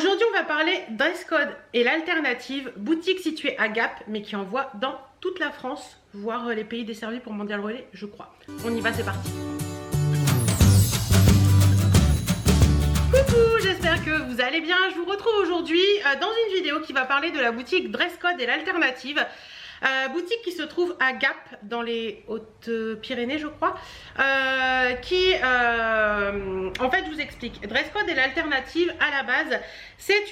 Aujourd'hui, on va parler Dress Code et l'alternative, boutique située à Gap, mais qui envoie dans toute la France, voire les pays desservis pour Mondial Relais, je crois. On y va, c'est parti. Coucou, j'espère que vous allez bien. Je vous retrouve aujourd'hui dans une vidéo qui va parler de la boutique Dress Code et l'alternative. Boutique qui se trouve à Gap dans les Hautes-Pyrénées je crois, en fait je vous explique. Dress Code et l'alternative à la base c'est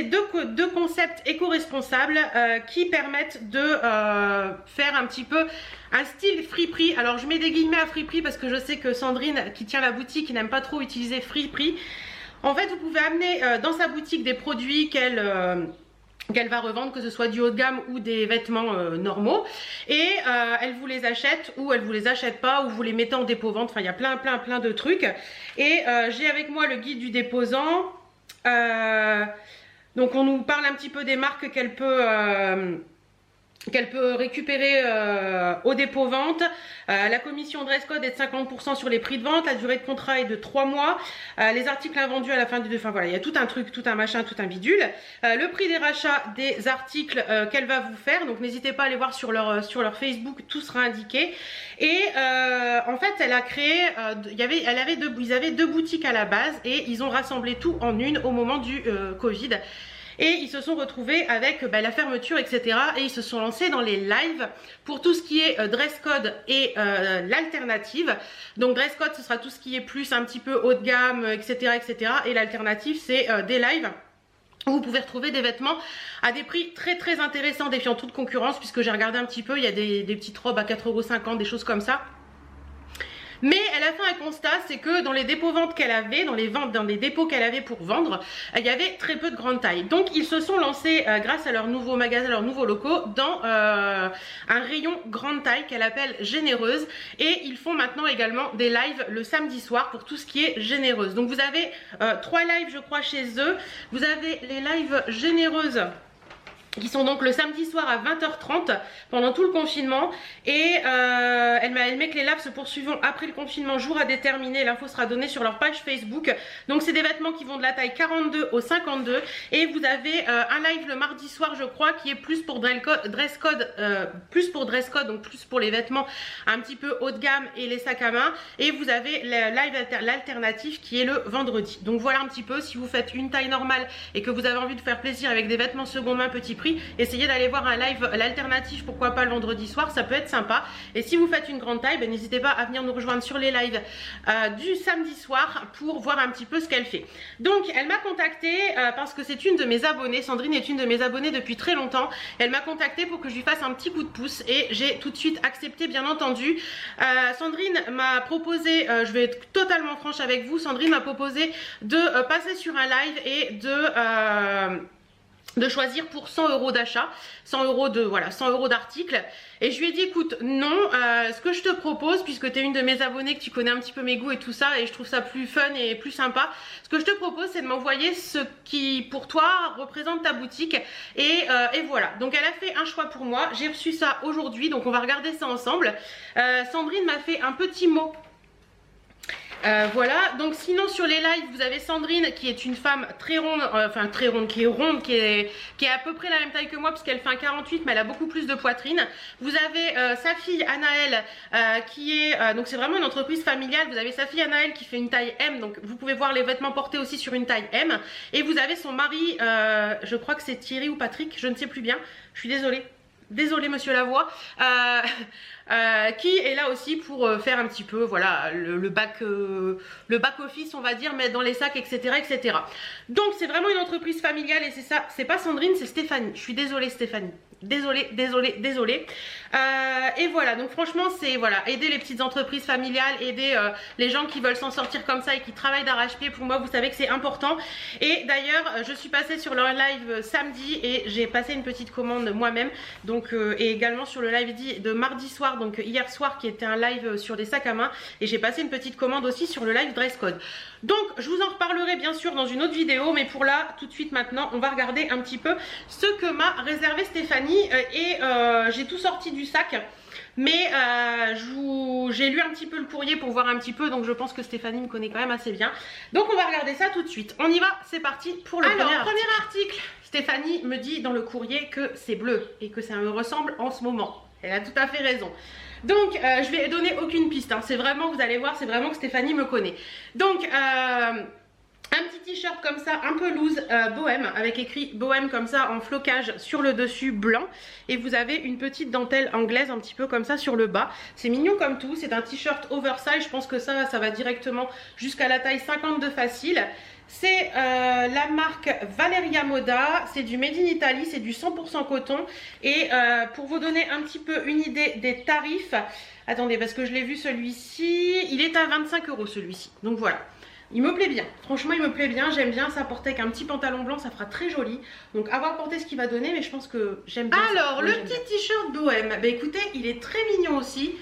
deux concepts éco-responsables qui permettent de faire un petit peu un style friperie. Alors je mets des guillemets à friperie parce que je sais que Sandrine qui tient la boutique n'aime pas trop utiliser friperie. En fait vous pouvez amener dans sa boutique des produits qu'elle va revendre, que ce soit du haut de gamme ou des vêtements normaux, et elle vous les achète ou elle vous les achète pas, ou vous les mettez en dépôt-vente. Enfin il y a plein de trucs. Et j'ai avec moi le guide du déposant. Donc on nous parle un petit peu des marques qu'elle peut récupérer au dépôt-vente. La commission Dress Code est de 50% sur les prix de vente. La durée de contrat est de 3 mois. Les articles invendus à la fin du... Enfin voilà, il y a tout un truc, tout un machin, tout un bidule. Le prix des rachats des articles qu'elle va vous faire. Donc n'hésitez pas à aller voir sur leur Facebook, tout sera indiqué. Et en fait, elle a créé... ils avaient deux boutiques à la base et ils ont rassemblé tout en une au moment du Covid. Et ils se sont retrouvés avec la fermeture, etc. Et ils se sont lancés dans les lives pour tout ce qui est Dress Code et l'alternative. Donc Dress Code, ce sera tout ce qui est plus un petit peu haut de gamme, etc. etc. Et l'alternative, c'est des lives où vous pouvez retrouver des vêtements à des prix très intéressants, défiant toute concurrence, puisque j'ai regardé un petit peu, il y a des petites robes à 4,50 €, des choses comme ça. Mais elle a fait un constat, c'est que dans les dépôts-ventes qu'elle avait, dans les dépôts qu'elle avait pour vendre, il y avait très peu de grande taille. Donc ils se sont lancés grâce à leur nouveau magasin, leurs nouveaux locaux, dans un rayon grande taille qu'elle appelle Généreuse. Et ils font maintenant également des lives le samedi soir pour tout ce qui est Généreuse. Donc vous avez 3 lives je crois chez eux. Vous avez les lives Généreuses qui sont donc le samedi soir à 20h30 pendant tout le confinement, et elle met que les lives se poursuivront après le confinement, jour à déterminer. L'info sera donnée sur leur page Facebook. Donc c'est des vêtements qui vont de la taille 42 au 52, et vous avez un live le mardi soir je crois qui est plus pour dress code, donc plus pour les vêtements un petit peu haut de gamme et les sacs à main, et vous avez le live l'alternative qui est le vendredi. Donc voilà un petit peu, si vous faites une taille normale et que vous avez envie de faire plaisir avec des vêtements seconde main petit prix, essayez d'aller voir un live l'alternative, pourquoi pas le vendredi soir, ça peut être sympa. Et si vous faites une grande taille, n'hésitez pas à venir nous rejoindre sur les lives du samedi soir pour voir un petit peu ce qu'elle fait. Donc elle m'a contactée parce que c'est une de mes abonnées. Sandrine est une de mes abonnées depuis très longtemps. Elle m'a contactée pour que je lui fasse un petit coup de pouce et j'ai tout de suite accepté, bien entendu. Sandrine m'a proposé, je vais être totalement franche avec vous, Sandrine m'a proposé de passer sur un live et de choisir pour 100 € d'achat, 100 € d'articles. Et je lui ai dit écoute non, ce que je te propose, puisque tu es une de mes abonnées, que tu connais un petit peu mes goûts et tout ça, et je trouve ça plus fun et plus sympa, ce que je te propose c'est de m'envoyer ce qui pour toi représente ta boutique, et voilà. Donc elle a fait un choix pour moi, j'ai reçu ça aujourd'hui, donc on va regarder ça ensemble. Sandrine m'a fait un petit mot. Voilà, donc sinon sur les lives vous avez Sandrine qui est une femme très ronde, qui est ronde, qui est à peu près la même taille que moi puisqu'elle fait un 48, mais elle a beaucoup plus de poitrine. Vous avez sa fille Anaëlle qui est, donc c'est vraiment une entreprise familiale. Vous avez sa fille Anaëlle qui fait une taille M, donc vous pouvez voir les vêtements portés aussi sur une taille M. Et vous avez son mari, je crois que c'est Thierry ou Patrick, je ne sais plus bien, je suis désolée monsieur Lavoie, qui est là aussi pour faire un petit peu voilà le back office on va dire, mettre dans les sacs, etc. etc. Donc c'est vraiment une entreprise familiale, et c'est ça, c'est pas Sandrine, c'est Stéphanie. Je suis désolée Stéphanie, désolée. Et voilà, donc franchement c'est voilà, aider les petites entreprises familiales, aider les gens qui veulent s'en sortir comme ça et qui travaillent d'arrache-pied. Pour moi vous savez que c'est important. Et d'ailleurs je suis passée sur leur live samedi et j'ai passé une petite commande moi-même, donc et également sur le live de mardi soir, donc hier soir, qui était un live sur des sacs à main, et j'ai passé une petite commande aussi sur le live Dress Code. Donc je vous en reparlerai bien sûr dans une autre vidéo, mais pour là tout de suite maintenant on va regarder un petit peu ce que m'a réservé Stéphanie. Stéphanie et j'ai tout sorti du sac. Mais j'ai lu un petit peu le courrier pour voir un petit peu, donc je pense que Stéphanie me connaît quand même assez bien. Donc on va regarder ça tout de suite. On y va, c'est parti pour le premier article. Stéphanie me dit dans le courrier que c'est bleu et que ça me ressemble en ce moment. Elle a tout à fait raison. Donc je vais donner aucune piste, hein. C'est vraiment, vous allez voir, c'est vraiment que Stéphanie me connaît. Donc un petit t-shirt comme ça, un peu loose, bohème, avec écrit bohème comme ça en flocage sur le dessus blanc. Et vous avez une petite dentelle anglaise un petit peu comme ça sur le bas. C'est mignon comme tout, c'est un t-shirt oversize, je pense que ça va directement jusqu'à la taille 52 facile. C'est la marque Valeria Moda, c'est du Made in Italy, c'est du 100% coton. Et pour vous donner un petit peu une idée des tarifs, attendez parce que je l'ai vu celui-ci, il est à 25 € celui-ci, donc voilà. Il me plaît bien, franchement il me plaît bien, j'aime bien ça porter avec un petit pantalon blanc, ça fera très joli. Donc à voir porter ce qu'il va donner, mais je pense que j'aime bien. Alors le petit t-shirt bohème, bah écoutez, il est très mignon aussi.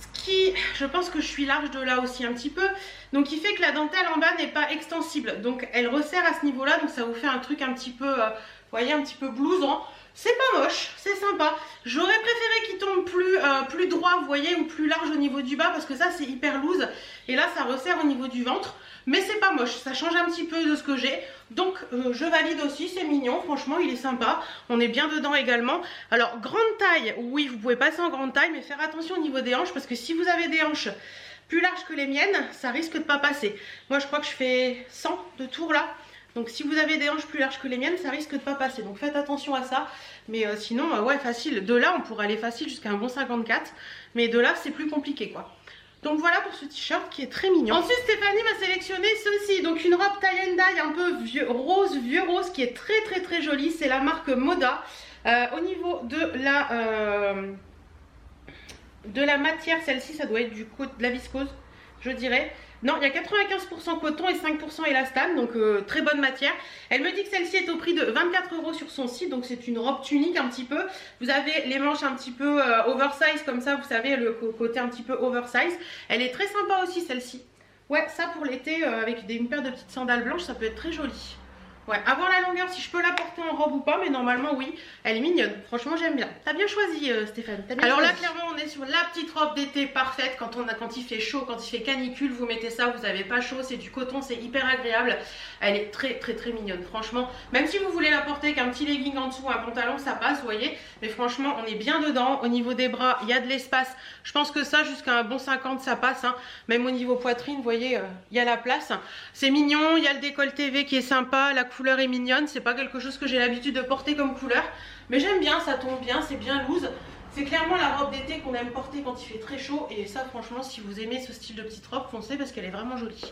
Ce qui, je pense que je suis large de là aussi un petit peu. Donc il fait que la dentelle en bas n'est pas extensible. Donc elle resserre à ce niveau-là, donc ça vous fait un truc un petit peu, vous voyez, un petit peu blousant. C'est pas moche, c'est sympa. J'aurais préféré qu'il tombe plus droit, vous voyez, ou plus large au niveau du bas, parce que ça c'est hyper loose. Et là ça resserre au niveau du ventre. Mais c'est pas moche, ça change un petit peu de ce que j'ai. Donc je valide aussi, c'est mignon, franchement il est sympa. On est bien dedans également. Alors grande taille, oui vous pouvez passer en grande taille, mais faire attention au niveau des hanches, parce que si vous avez des hanches plus larges que les miennes, ça risque de pas passer. Moi je crois que je fais 100 de tours là. Donc si vous avez des hanches plus larges que les miennes, ça risque de pas passer. Donc faites attention à ça. Mais sinon, ouais, facile. De là, on pourrait aller facile jusqu'à un bon 54. Mais de là, c'est plus compliqué, quoi. Donc voilà pour ce t-shirt qui est très mignon. Ensuite, Stéphanie m'a sélectionné ceci. Donc une robe tie and dye un peu vieux rose, qui est très très très jolie. C'est la marque Moda. Au niveau de la matière, celle-ci, ça doit être de la viscose, je dirais. Non, il y a 95% coton et 5% élastane, donc très bonne matière. Elle me dit que celle-ci est au prix de 24 € sur son site, donc c'est une robe tunique un petit peu. Vous avez les manches un petit peu oversize comme ça, vous savez, le côté un petit peu oversize. Elle est très sympa aussi celle-ci. Ouais, ça pour l'été, avec une paire de petites sandales blanches, ça peut être très joli. Ouais, à voir la longueur si je peux la porter en robe ou pas, mais normalement oui, elle est mignonne, franchement j'aime bien. T'as bien choisi Stéphane, t'as bien choisi. Là clairement on est sur la petite robe d'été parfaite quand il fait chaud, quand il fait canicule, vous mettez ça, vous n'avez pas chaud, c'est du coton, c'est hyper agréable. Elle est très très très mignonne, franchement. Même si vous voulez la porter avec un petit legging en dessous, un pantalon, ça passe, vous voyez. Mais franchement on est bien dedans, au niveau des bras, il y a de l'espace. Je pense que ça jusqu'à un bon 50 ça passe, hein. Même au niveau poitrine, vous voyez, il y a la place. C'est mignon, il y a le décolleté V qui est sympa, la couleur est mignonne, c'est pas quelque chose que j'ai l'habitude de porter comme couleur, mais j'aime bien, ça tombe bien, c'est bien loose. C'est clairement la robe d'été qu'on aime porter quand il fait très chaud, et ça franchement si vous aimez ce style de petite robe, foncez parce qu'elle est vraiment jolie.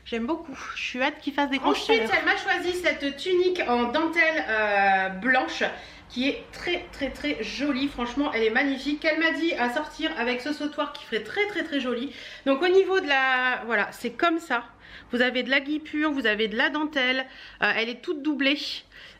J'aime beaucoup, je suis hâte qu'il fasse des grosses chaleurs. Ensuite elle m'a choisi cette tunique en dentelle blanche qui est très très très jolie, franchement elle est magnifique. Elle m'a dit à sortir avec ce sautoir qui ferait très très très joli. Donc au niveau de la, voilà, c'est comme ça. Vous avez de la guipure, vous avez de la dentelle, elle est toute doublée,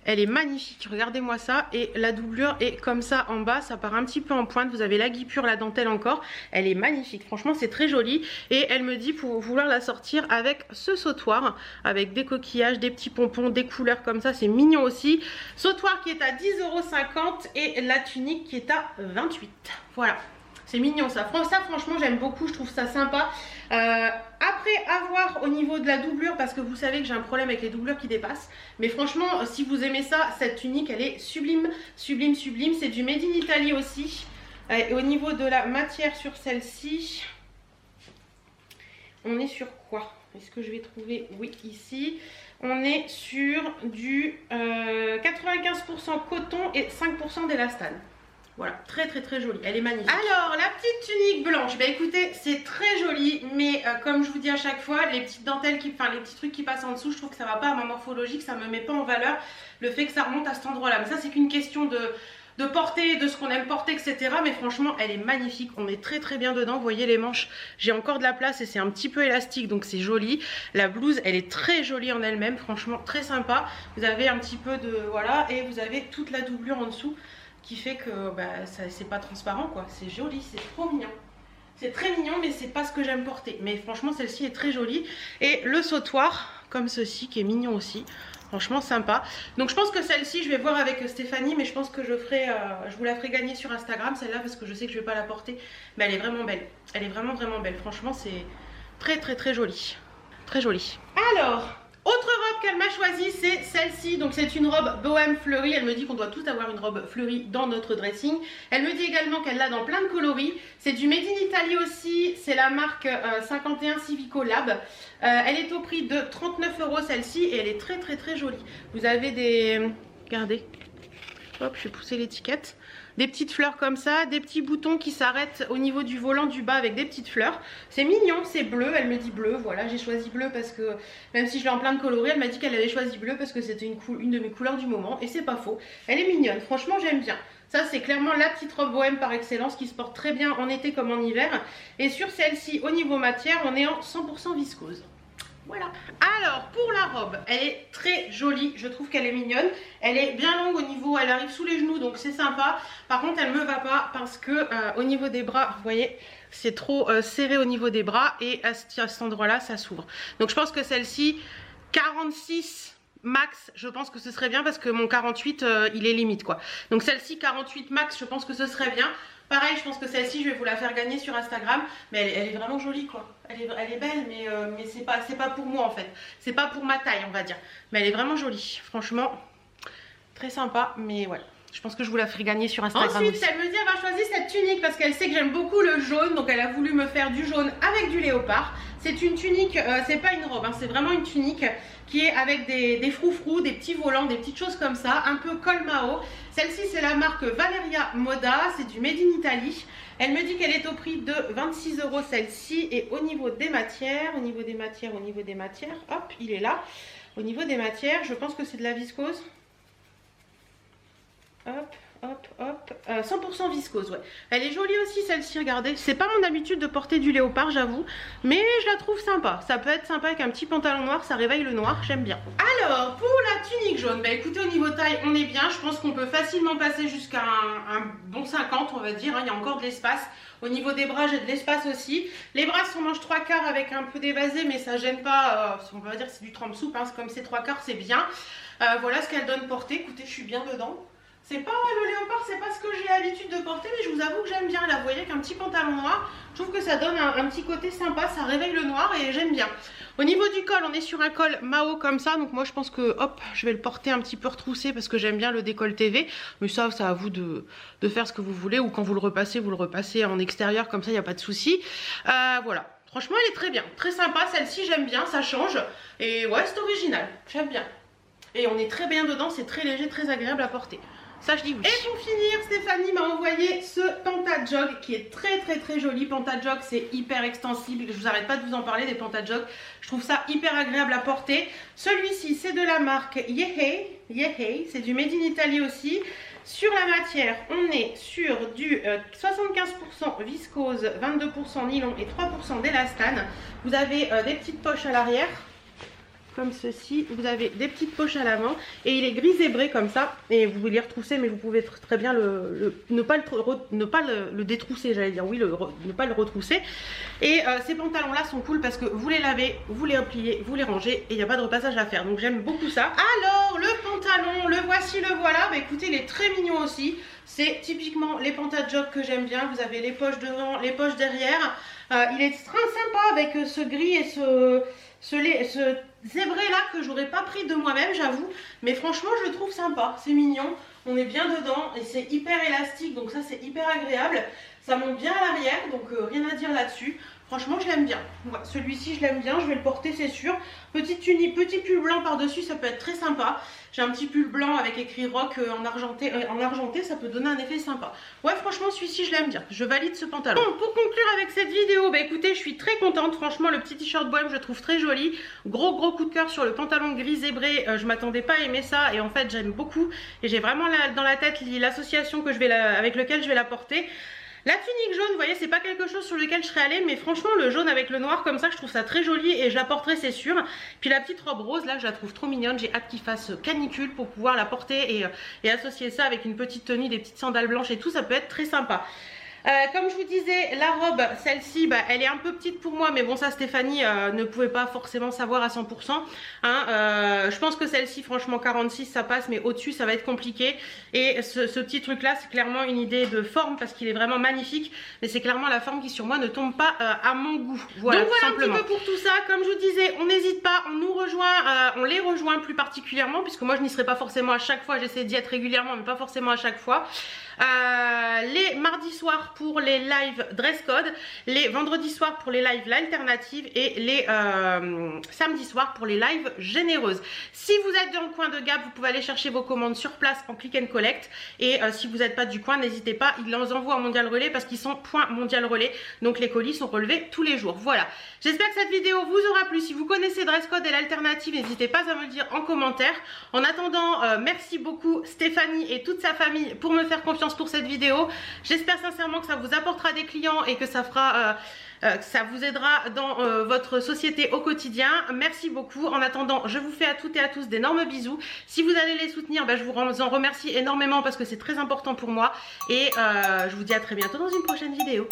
elle est magnifique, regardez-moi ça. Et la doublure est comme ça en bas, ça part un petit peu en pointe, vous avez la guipure, la dentelle encore, elle est magnifique, franchement c'est très joli. Et elle me dit pour vouloir la sortir avec ce sautoir, avec des coquillages, des petits pompons, des couleurs comme ça, c'est mignon aussi. Sautoir qui est à 10,50 € et la tunique qui est à 28 €, voilà. C'est mignon ça, franchement j'aime beaucoup, je trouve ça sympa. Après avoir au niveau de la doublure, parce que vous savez que j'ai un problème avec les doublures qui dépassent, mais franchement si vous aimez ça, cette tunique elle est sublime, sublime, sublime. C'est du Made in Italy aussi. Et au niveau de la matière sur celle-ci, on est sur quoi? Est-ce que je vais trouver? Oui, ici. On est sur du 95% coton et 5% d'élastane. Voilà, très très très jolie, elle est magnifique. Alors la petite tunique blanche, bah écoutez c'est très joli, mais comme je vous dis à chaque fois, les petites dentelles les petits trucs qui passent en dessous, je trouve que ça va pas à ma morphologie, que ça me met pas en valeur le fait que ça remonte à cet endroit là. Mais ça c'est qu'une question de portée, de ce qu'on aime porter, etc. Mais franchement elle est magnifique, on est très très bien dedans. Vous voyez les manches, j'ai encore de la place et c'est un petit peu élastique, donc c'est joli. La blouse elle est très jolie en elle-même, franchement très sympa. Vous avez un petit peu de, voilà, et vous avez toute la doublure en dessous qui fait que bah, c'est pas transparent quoi, c'est joli, c'est trop mignon. C'est très mignon mais c'est pas ce que j'aime porter. Mais franchement celle-ci est très jolie. Et le sautoir comme ceci qui est mignon aussi. Franchement sympa. Donc je pense que celle-ci je vais voir avec Stéphanie, mais je pense que je vous la ferai gagner sur Instagram celle-là, parce que je sais que je vais pas la porter. Mais elle est vraiment belle. Elle est vraiment belle. Franchement c'est très joli. Très joli. Alors, autre robe qu'elle m'a choisie, c'est celle-ci. Donc c'est une robe bohème fleurie. Elle me dit qu'on doit tous avoir une robe fleurie dans notre dressing. Elle me dit également qu'elle l'a dans plein de coloris. C'est du Made in Italy aussi. C'est la marque 51 Civico Lab. Elle est au prix de 39 € celle-ci, et elle est très jolie. Vous avez des... Regardez. Hop, je vais pousser l'étiquette. Des petites fleurs comme ça, des petits boutons qui s'arrêtent au niveau du volant du bas avec des petites fleurs. C'est mignon, c'est bleu, elle me dit bleu. Voilà, j'ai choisi bleu parce que, même si je l'ai en plein de coloris, elle m'a dit qu'elle avait choisi bleu parce que c'était une de mes couleurs du moment. Et c'est pas faux. Elle est mignonne, franchement j'aime bien. Ça c'est clairement la petite robe bohème par excellence qui se porte très bien en été comme en hiver. Et sur celle-ci, au niveau matière, on est en 100% viscose. Voilà. Alors pour la robe, elle est très jolie, je trouve qu'elle est mignonne. Elle est bien longue au niveau, elle arrive sous les genoux, donc c'est sympa. Par contre elle me va pas parce que au niveau des bras, vous voyez, c'est trop serré au niveau des bras, et à cet endroit là ça s'ouvre. Donc je pense que celle-ci 46 max, je pense que ce serait bien, parce que mon 48 il est limite quoi. Donc celle-ci 48 max, je pense que ce serait bien. Pareil, je pense que celle-ci, je vais vous la faire gagner sur Instagram. Mais elle est vraiment jolie, quoi. Elle est belle, mais c'est pas pour moi, en fait. C'est pas pour ma taille, on va dire. Mais elle est vraiment jolie. Franchement, très sympa. Mais ouais, je pense que je vous la ferai gagner sur Instagram. Ensuite, aussi. Elle me dit, elle va choisir cette tunique parce qu'elle sait que j'aime beaucoup le jaune. Donc, elle a voulu me faire du jaune avec du léopard. C'est une tunique, c'est pas une robe, hein, c'est vraiment une tunique qui est avec des froufrous, des petits volants, des petites choses comme ça, un peu col Mao. Celle-ci c'est la marque Valeria Moda, c'est du Made in Italy. Elle me dit qu'elle est au prix de 26 € celle-ci, et au niveau des matières, hop, il est là. Au niveau des matières, je pense que c'est de la viscose. Hop. 100% viscose, ouais. Elle est jolie aussi celle-ci, regardez. C'est pas mon habitude de porter du léopard, j'avoue, mais je la trouve sympa. Ça peut être sympa avec un petit pantalon noir, ça réveille le noir, j'aime bien. Alors, pour la tunique jaune, bah écoutez, au niveau taille, on est bien. Je pense qu'on peut facilement passer jusqu'à un bon 50, on va dire, hein. Il y a encore de l'espace. Au niveau des bras, j'ai de l'espace aussi. Les bras sont manches 3/4 avec un peu d'évasé, mais ça gêne pas. On va dire que c'est du trempe-soupe, hein. Comme c'est 3/4, c'est bien. Voilà ce qu'elle donne portée. Écoutez, je suis bien dedans. C'est pas le léopard, c'est pas ce que j'ai l'habitude de porter, mais je vous avoue que j'aime bien. Là, vous voyez qu'un petit pantalon noir, je trouve que ça donne un petit côté sympa, ça réveille le noir et j'aime bien. Au niveau du col, on est sur un col Mao comme ça, donc moi je pense que hop, je vais le porter un petit peu retroussé parce que j'aime bien le décolleté V. Mais ça, c'est à vous de faire ce que vous voulez, ou quand vous le repassez en extérieur, comme ça, il n'y a pas de souci. Voilà. Franchement, elle est très bien, très sympa. Celle-ci, j'aime bien, ça change. Et ouais, c'est original, j'aime bien. Et on est très bien dedans, c'est très léger, très agréable à porter. Ça je dis oui. Et pour finir, Stéphanie m'a envoyé ce Pantajog qui est très joli. Pantajog, c'est hyper extensible. Je vous arrête pas de vous en parler des Pantajog. Je trouve ça hyper agréable à porter. Celui-ci, c'est de la marque Yehey. C'est du Made in Italy aussi. Sur la matière, on est sur du 75% viscose, 22% nylon et 3% d'élastane. Vous avez des petites poches à l'arrière. Comme ceci, vous avez des petites poches à l'avant et il est gris zébré comme ça, et vous pouvez les retrousser, mais vous pouvez très bien ne pas le détrousser, j'allais dire, oui, ne pas le retrousser. Et ces pantalons là sont cool parce que vous les lavez, vous les repliez, vous les rangez et il n'y a pas de repassage à faire, donc j'aime beaucoup ça. Alors le pantalon, le voici, le voilà. Bah écoutez, il est très mignon aussi, c'est typiquement les Pantajog que j'aime bien. Vous avez les poches devant, les poches derrière. Il est très sympa avec ce gris et ce zébré là que j'aurais pas pris de moi-même, j'avoue, mais franchement je le trouve sympa, c'est mignon, on est bien dedans et c'est hyper élastique, donc ça c'est hyper agréable, ça monte bien à l'arrière, donc rien à dire là-dessus. Franchement je l'aime bien, ouais, celui-ci je l'aime bien, je vais le porter c'est sûr. Petite tunique, petit pull blanc par dessus, ça peut être très sympa. J'ai un petit pull blanc avec écrit rock en argenté, ça peut donner un effet sympa. Ouais franchement celui-ci je l'aime bien, je valide ce pantalon. Bon, pour conclure avec cette vidéo, bah écoutez, je suis très contente, franchement le petit t-shirt bohème je le trouve très joli. Gros coup de cœur sur le pantalon gris zébré, je m'attendais pas à aimer ça et en fait j'aime beaucoup. Et j'ai vraiment dans la tête l'association avec laquelle je vais la porter. La tunique jaune, vous voyez, c'est pas quelque chose sur lequel je serais allée, mais franchement le jaune avec le noir comme ça, je trouve ça très joli et je la porterai c'est sûr. Puis la petite robe rose là, je la trouve trop mignonne, j'ai hâte qu'il fasse canicule pour pouvoir la porter et associer ça avec une petite tenue, des petites sandales blanches et tout, ça peut être très sympa. Comme je vous disais, la robe, celle-ci, bah, elle est un peu petite pour moi, mais bon, ça Stéphanie ne pouvait pas forcément savoir à 100%. Hein, je pense que celle-ci, franchement, 46, ça passe, mais au-dessus, ça va être compliqué. Et ce petit truc-là, c'est clairement une idée de forme, parce qu'il est vraiment magnifique, mais c'est clairement la forme qui, sur moi, ne tombe pas à mon goût. Voilà, donc voilà simplement. Un petit peu pour tout ça. Comme je vous disais, on n'hésite pas, on nous rejoint, on les rejoint plus particulièrement, puisque moi, je n'y serai pas forcément à chaque fois. J'essaie d'y être régulièrement, mais pas forcément à chaque fois. Les mardis soirs pour les lives dress code, les vendredis soirs pour les lives l'alternative et les samedis soirs pour les lives généreuses. Si vous êtes dans le coin de Gap, vous pouvez aller chercher vos commandes sur place en click and collect, et si vous n'êtes pas du coin, n'hésitez pas, ils les envoient en mondial relais parce qu'ils sont point mondial relais, donc les colis sont relevés tous les jours. Voilà, j'espère que cette vidéo vous aura plu. Si vous connaissez dress code et l'alternative, n'hésitez pas à me le dire en commentaire. En attendant, merci beaucoup Stéphanie et toute sa famille pour me faire confiance pour cette vidéo. J'espère sincèrement que ça vous apportera des clients et que ça fera que ça vous aidera dans votre société au quotidien. Merci beaucoup. En attendant, je vous fais à toutes et à tous d'énormes bisous. Si vous allez les soutenir, ben, je vous en remercie énormément parce que c'est très important pour moi. Et je vous dis à très bientôt dans une prochaine vidéo.